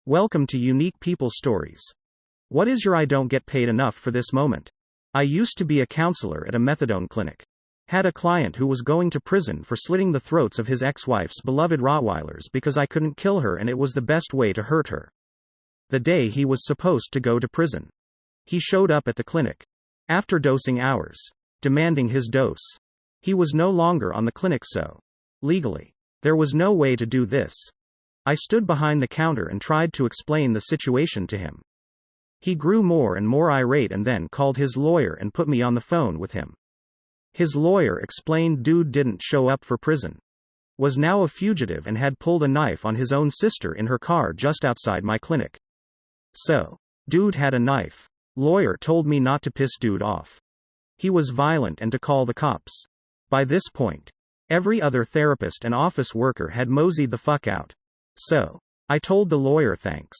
Welcome to Unique People Stories. What is your I don't get paid enough for this moment? I used to be a counselor at a methadone clinic. Had a client who was going to prison for slitting the throats of his ex-wife's beloved Rottweilers because I couldn't kill her and it was the best way to hurt her. The day he was supposed to go to prison, he showed up at the clinic. After dosing hours, demanding his dose. He was no longer on the clinic, so legally, there was no way to do this. I stood behind the counter and tried to explain the situation to him. He grew more and more irate and then called his lawyer and put me on the phone with him. His lawyer explained dude didn't show up for prison. Was now a fugitive and had pulled a knife on his own sister in her car just outside my clinic. So, dude had a knife. Lawyer told me not to piss dude off. He was violent and to call the cops. By this point, every other therapist and office worker had moseyed the fuck out. So, I told the lawyer thanks.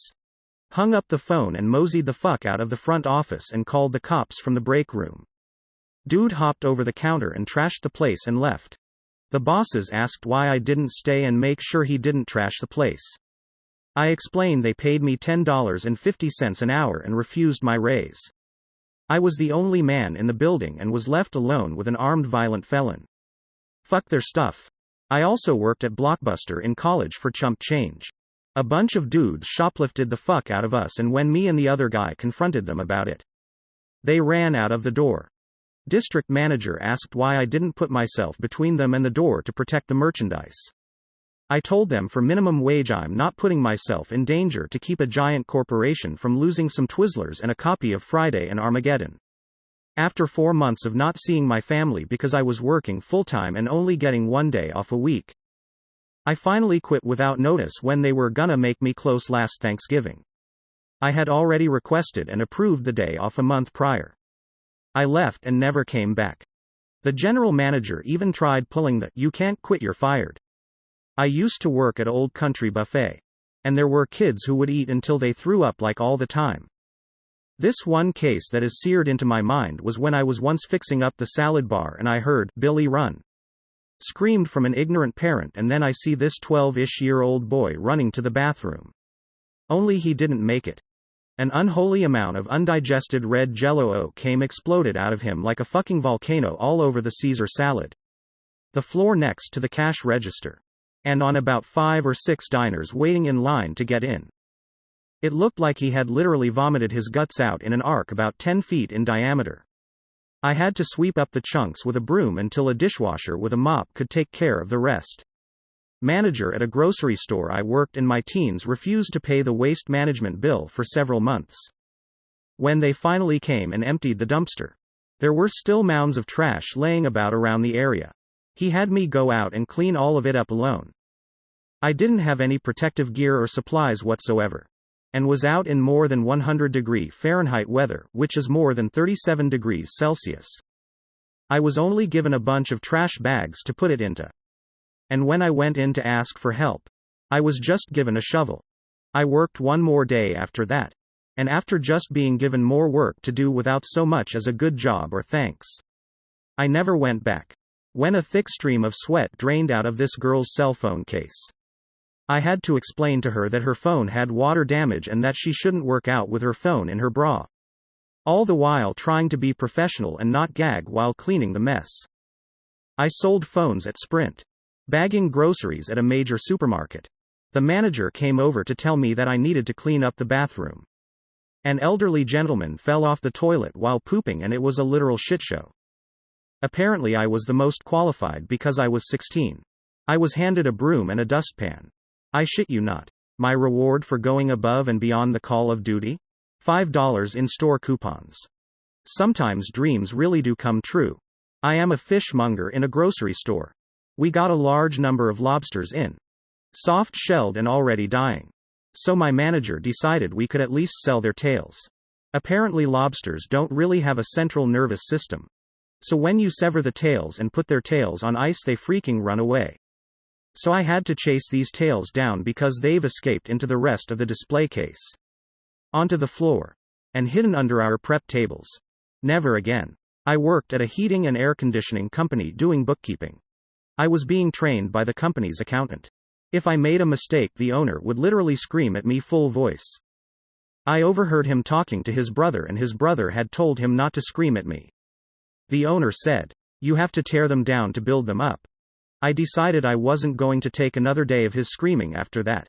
Hung up the phone and moseyed the fuck out of the front office and called the cops from the break room. Dude hopped over the counter and trashed the place and left. The bosses asked why I didn't stay and make sure he didn't trash the place. I explained they paid me $10.50 an hour and refused my raise. I was the only man in the building and was left alone with an armed violent felon. Fuck their stuff. I also worked at Blockbuster in college for chump change. A bunch of dudes shoplifted the fuck out of us, and when me and the other guy confronted them about it, they ran out of the door. District manager asked why I didn't put myself between them and the door to protect the merchandise. I told them for minimum wage I'm not putting myself in danger to keep a giant corporation from losing some Twizzlers and a copy of Friday and Armageddon. After 4 months of not seeing my family because I was working full-time and only getting 1 day off a week, I finally quit without notice when they were gonna make me close last Thanksgiving. I had already requested and approved the day off a month prior. I left and never came back. The general manager even tried pulling the "you can't quit, you're fired." I used to work at Old Country Buffet. And there were kids who would eat until they threw up like all the time. This one case that is seared into my mind was when I was once fixing up the salad bar and I heard "Billy run" screamed from an ignorant parent, and then I see this 12-ish-year-old boy running to the bathroom. Only he didn't make it. An unholy amount of undigested red Jell-O came exploded out of him like a fucking volcano all over the Caesar salad, the floor next to the cash register, and on about 5 or 6 diners waiting in line to get in. It looked like he had literally vomited his guts out in an arc about 10 feet in diameter. I had to sweep up the chunks with a broom until a dishwasher with a mop could take care of the rest. Manager at a grocery store I worked in my teens refused to pay the waste management bill for several months. When they finally came and emptied the dumpster, there were still mounds of trash laying about around the area. He had me go out and clean all of it up alone. I didn't have any protective gear or supplies whatsoever, and was out in more than 100-degree Fahrenheit weather, which is more than 37 degrees Celsius. I was only given a bunch of trash bags to put it into. And when I went in to ask for help, I was just given a shovel. I worked one more day after that. And after just being given more work to do without so much as a good job or thanks, I never went back. When a thick stream of sweat drained out of this girl's cell phone case, I had to explain to her that her phone had water damage and that she shouldn't work out with her phone in her bra. All the while trying to be professional and not gag while cleaning the mess. I sold phones at Sprint. Bagging groceries at a major supermarket. The manager came over to tell me that I needed to clean up the bathroom. An elderly gentleman fell off the toilet while pooping and it was a literal shit show. Apparently I was the most qualified because I was 16. I was handed a broom and a dustpan. I shit you not. My reward for going above and beyond the call of duty? $5 in-store coupons. Sometimes dreams really do come true. I am a fishmonger in a grocery store. We got a large number of lobsters in. Soft-shelled and already dying. So my manager decided we could at least sell their tails. Apparently lobsters don't really have a central nervous system. So when you sever the tails and put their tails on ice they freaking run away. So I had to chase these tails down because they've escaped into the rest of the display case. Onto the floor. And hidden under our prep tables. Never again. I worked at a heating and air conditioning company doing bookkeeping. I was being trained by the company's accountant. If I made a mistake, the owner would literally scream at me full voice. I overheard him talking to his brother, and his brother had told him not to scream at me. The owner said, "You have to tear them down to build them up." I decided I wasn't going to take another day of his screaming after that.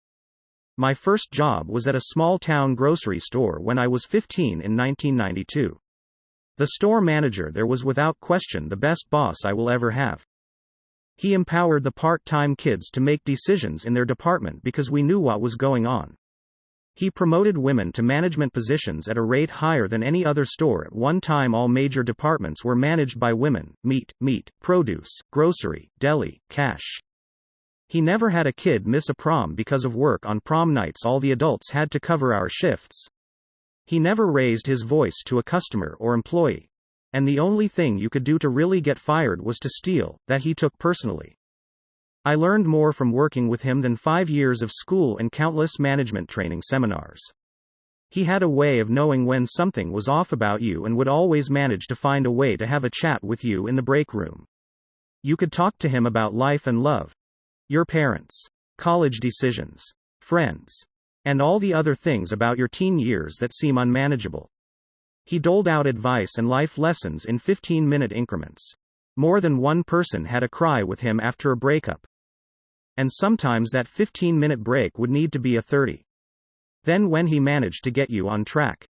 My first job was at a small town grocery store when I was 15 in 1992. The store manager there was without question the best boss I will ever have. He empowered the part-time kids to make decisions in their department because we knew what was going on. He promoted women to management positions at a rate higher than any other store. At one time, all major departments were managed by women: meat, produce, grocery, deli, cash. He never had a kid miss a prom because of work on prom nights. All the adults had to cover our shifts. He never raised his voice to a customer or employee. And the only thing you could do to really get fired was to steal, that he took personally. I learned more from working with him than 5 years of school and countless management training seminars. He had a way of knowing when something was off about you and would always manage to find a way to have a chat with you in the break room. You could talk to him about life and love, your parents, college decisions, friends, and all the other things about your teen years that seem unmanageable. He doled out advice and life lessons in 15-minute increments. More than one person had a cry with him after a breakup. And sometimes that 15-minute break would need to be a 30. Then when he managed to get you on track,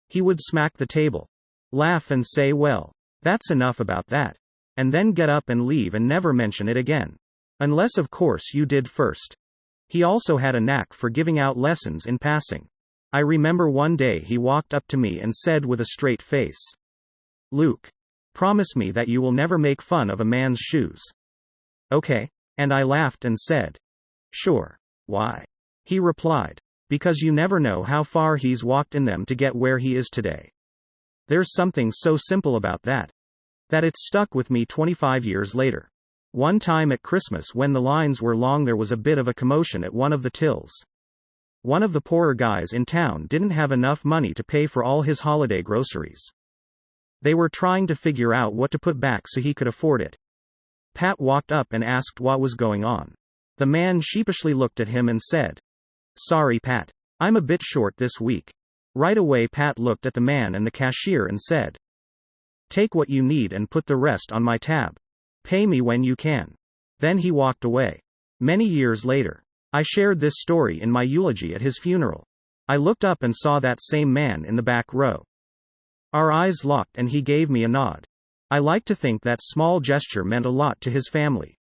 he would smack the table, laugh and say, "Well, that's enough about that," and then get up and leave and never mention it again. Unless of course you did first. He also had a knack for giving out lessons in passing. I remember one day he walked up to me and said with a straight face, "Luke, promise me that you will never make fun of a man's shoes." "Okay." And I laughed and said, "Sure. Why?" He replied, "Because you never know how far he's walked in them to get where he is today." There's something so simple about that it's stuck with me 25 years later. One time at Christmas when the lines were long, there was a bit of a commotion at one of the tills. One of the poorer guys in town didn't have enough money to pay for all his holiday groceries. They were trying to figure out what to put back so he could afford it. Pat walked up and asked what was going on. The man sheepishly looked at him and said, "Sorry, Pat. I'm a bit short this week." Right away, Pat looked at the man and the cashier and said, "Take what you need and put the rest on my tab. Pay me when you can." Then he walked away. Many years later, I shared this story in my eulogy at his funeral. I looked up and saw that same man in the back row. Our eyes locked and he gave me a nod. I like to think that small gesture meant a lot to his family.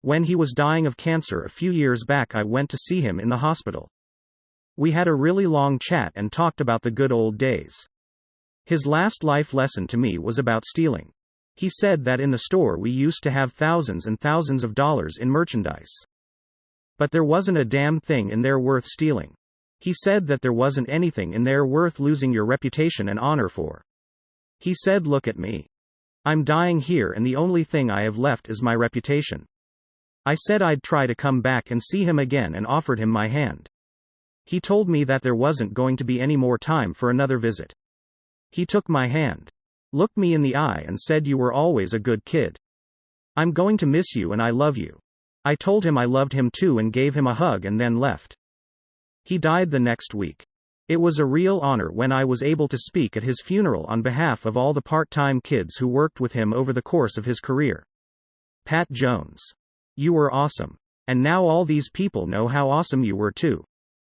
When he was dying of cancer a few years back, I went to see him in the hospital. We had a really long chat and talked about the good old days. His last life lesson to me was about stealing. He said that in the store we used to have thousands and thousands of dollars in merchandise. But there wasn't a damn thing in there worth stealing. He said that there wasn't anything in there worth losing your reputation and honor for. He said, "Look at me. I'm dying here and the only thing I have left is my reputation." I said I'd try to come back and see him again and offered him my hand. He told me that there wasn't going to be any more time for another visit. He took my hand, looked me in the eye and said, "You were always a good kid. I'm going to miss you and I love you." I told him I loved him too and gave him a hug and then left. He died the next week. It was a real honor when I was able to speak at his funeral on behalf of all the part-time kids who worked with him over the course of his career. Pat Jones. You were awesome. And now all these people know how awesome you were too.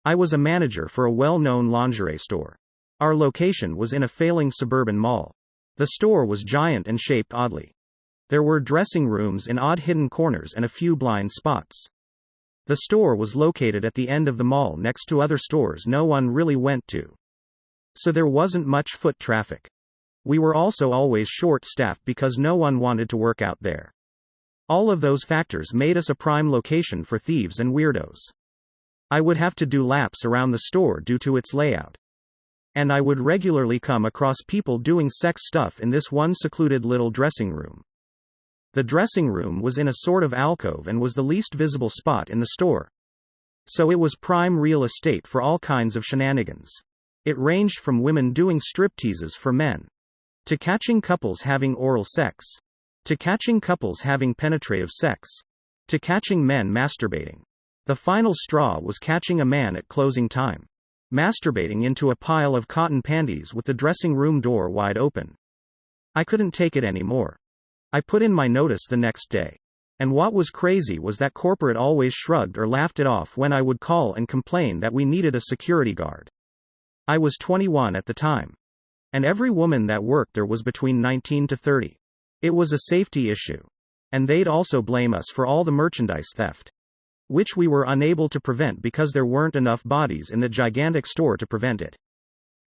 I was a manager for a well-known lingerie store. Our location was in a failing suburban mall. The store was giant and shaped oddly. There were dressing rooms in odd hidden corners and a few blind spots. The store was located at the end of the mall next to other stores no one really went to. So there wasn't much foot traffic. We were also always short-staffed because no one wanted to work out there. All of those factors made us a prime location for thieves and weirdos. I would have to do laps around the store due to its layout. And I would regularly come across people doing sex stuff in this one secluded little dressing room. The dressing room was in a sort of alcove and was the least visible spot in the store. So it was prime real estate for all kinds of shenanigans. It ranged from women doing stripteases for men, to catching couples having oral sex, to catching couples having penetrative sex, to catching men masturbating. The final straw was catching a man at closing time, masturbating into a pile of cotton panties with the dressing room door wide open. I couldn't take it anymore. I put in my notice the next day. And what was crazy was that corporate always shrugged or laughed it off when I would call and complain that we needed a security guard. I was 21 at the time. And every woman that worked there was between 19 to 30. It was a safety issue. And they'd also blame us for all the merchandise theft, which we were unable to prevent because there weren't enough bodies in the gigantic store to prevent it.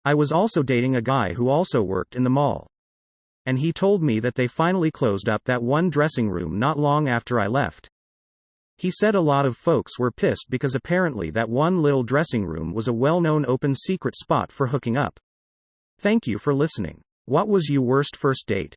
I was also dating a guy who also worked in the mall. And he told me that they finally closed up that one dressing room not long after I left. He said a lot of folks were pissed because apparently that one little dressing room was a well-known open secret spot for hooking up. Thank you for listening. What was your worst first date?